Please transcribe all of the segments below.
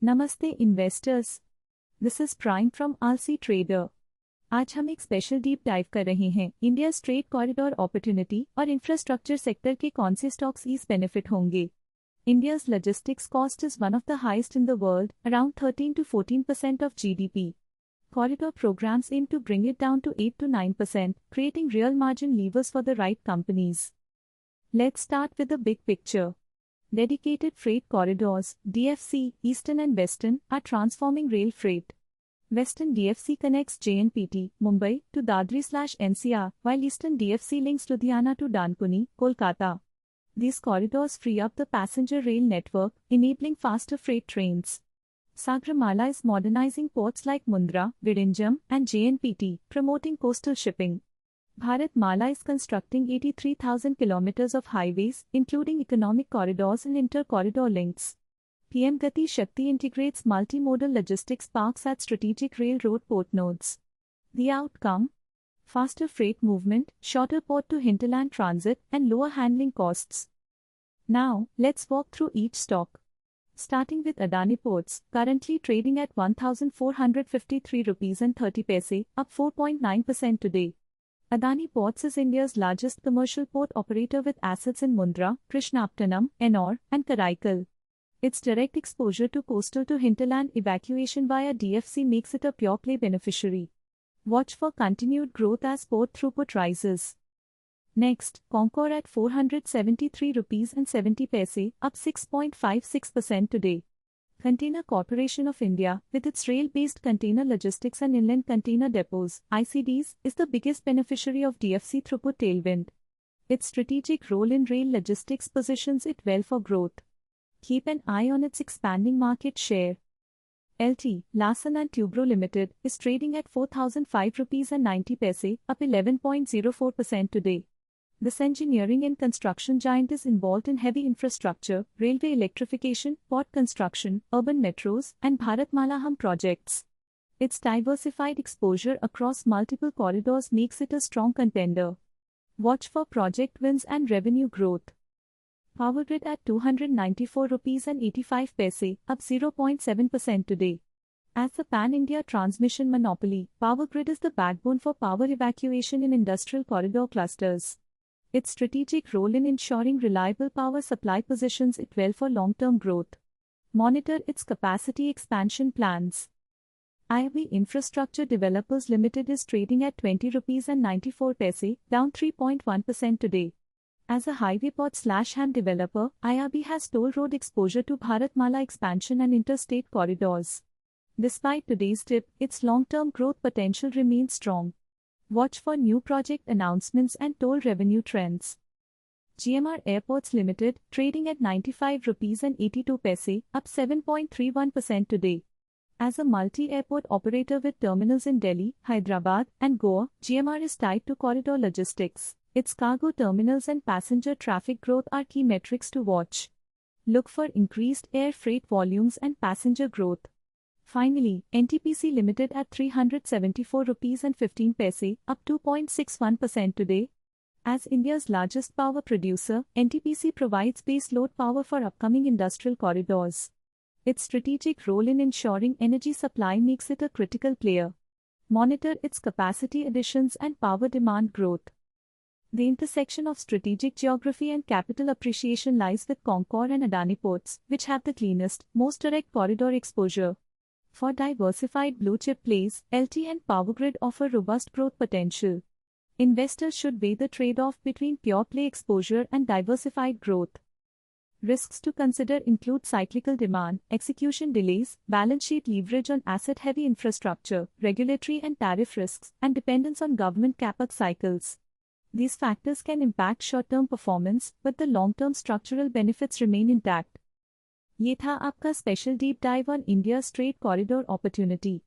नमस्ते investors, this is prime from आलसी trader. आज हम एक स्पेशल डीप डाइव कर रहे हैं इंडिया स्ट्रेट कॉरिडोर अपॉर्चुनिटी और इंफ्रास्ट्रक्चर सेक्टर के कौन से स्टॉक्स इस बेनिफिट होंगे। India's logistics cost is one of the highest in the world, around 13 to 14% of GDP. Corridor programs aim to bring it down to 8 to 9%, creating real margin levers for the right companies. Let's start with the big picture. Dedicated freight corridors, DFC, Eastern and Western, are transforming rail freight. Western DFC connects JNPT, Mumbai, to Dadri/NCR, while Eastern DFC links Ludhiana to Dankuni, Kolkata. These corridors free up the passenger rail network, enabling faster freight trains. Sagarmala is modernizing ports like Mundra, Vizhinjam, and JNPT, promoting coastal shipping. Bharatmala is constructing 83,000 kilometers of highways, including economic corridors and inter-corridor links. PM Gati Shakti integrates multimodal logistics parks at strategic railroad port nodes. The outcome? Faster freight movement, shorter port to hinterland transit, and lower handling costs. Now, let's walk through each stock. Starting with Adani Ports, currently trading at ₹1,453.30, up 4.9% today. Adani Ports is India's largest commercial port operator with assets in Mundra, Krishnapatnam, Ennore, and Karaikal. Its direct exposure to coastal to hinterland evacuation via DFC makes it a pure-play beneficiary. Watch for continued growth as port throughput rises. Next, Concor at ₹473.70, up 6.56% today. Container Corporation of India, with its rail-based container logistics and inland container depots, ICDs, is the biggest beneficiary of DFC throughput tailwind. Its strategic role in rail logistics positions it well for growth. Keep an eye on its expanding market share. LT, Larsen & Toubro Limited, is trading at ₹4,005.90, up 11.04% today. This engineering and construction giant is involved in heavy infrastructure, railway electrification, port construction, urban metros, and Bharatmala Hum projects. Its diversified exposure across multiple corridors makes it a strong contender. Watch for project wins and revenue growth. Powergrid at ₹294.85, up 0.7% today. As the pan-India transmission monopoly, Powergrid is the backbone for power evacuation in industrial corridor clusters. Its strategic role in ensuring reliable power supply positions it well for long-term growth. Monitor its capacity expansion plans. IRB Infrastructure Developers Limited is trading at ₹20.94, down 3.1% today. As a highway port/HAM developer, IRB has toll road exposure to Bharatmala expansion and interstate corridors. Despite today's dip, its long-term growth potential remains strong. Watch for new project announcements and toll revenue trends. GMR Airports Limited, trading at ₹95.82, up 7.31% today. As a multi-airport operator with terminals in Delhi, Hyderabad, and Goa, GMR is tied to corridor logistics. Its cargo terminals and passenger traffic growth are key metrics to watch. Look for increased air freight volumes and passenger growth. Finally, NTPC Limited at ₹374.15, up 2.61% today. As India's largest power producer, NTPC provides base load power for upcoming industrial corridors. Its strategic role in ensuring energy supply makes it a critical player. Monitor its capacity additions and power demand growth. The intersection of strategic geography and capital appreciation lies with Concor and Adani Ports, which have the cleanest, most direct corridor exposure. For diversified blue-chip plays, LT and Powergrid offer robust growth potential. Investors should weigh the trade-off between pure-play exposure and diversified growth. Risks to consider include cyclical demand, execution delays, balance sheet leverage on asset-heavy infrastructure, regulatory and tariff risks, and dependence on government CapEx cycles. These factors can impact short-term performance, but the long-term structural benefits remain intact. ये था आपका special deep dive on India straight corridor opportunity.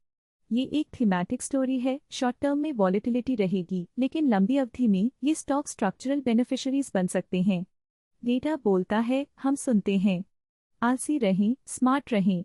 ये एक thematic story है, short term में volatility रहेगी, लेकिन लंबी अवधि में ये स्टॉक स्ट्रक्चरल बेनिफिशियरीज बन सकते हैं। डेटा बोलता है, हम सुनते हैं। आलसी रहें, स्मार्ट रहें।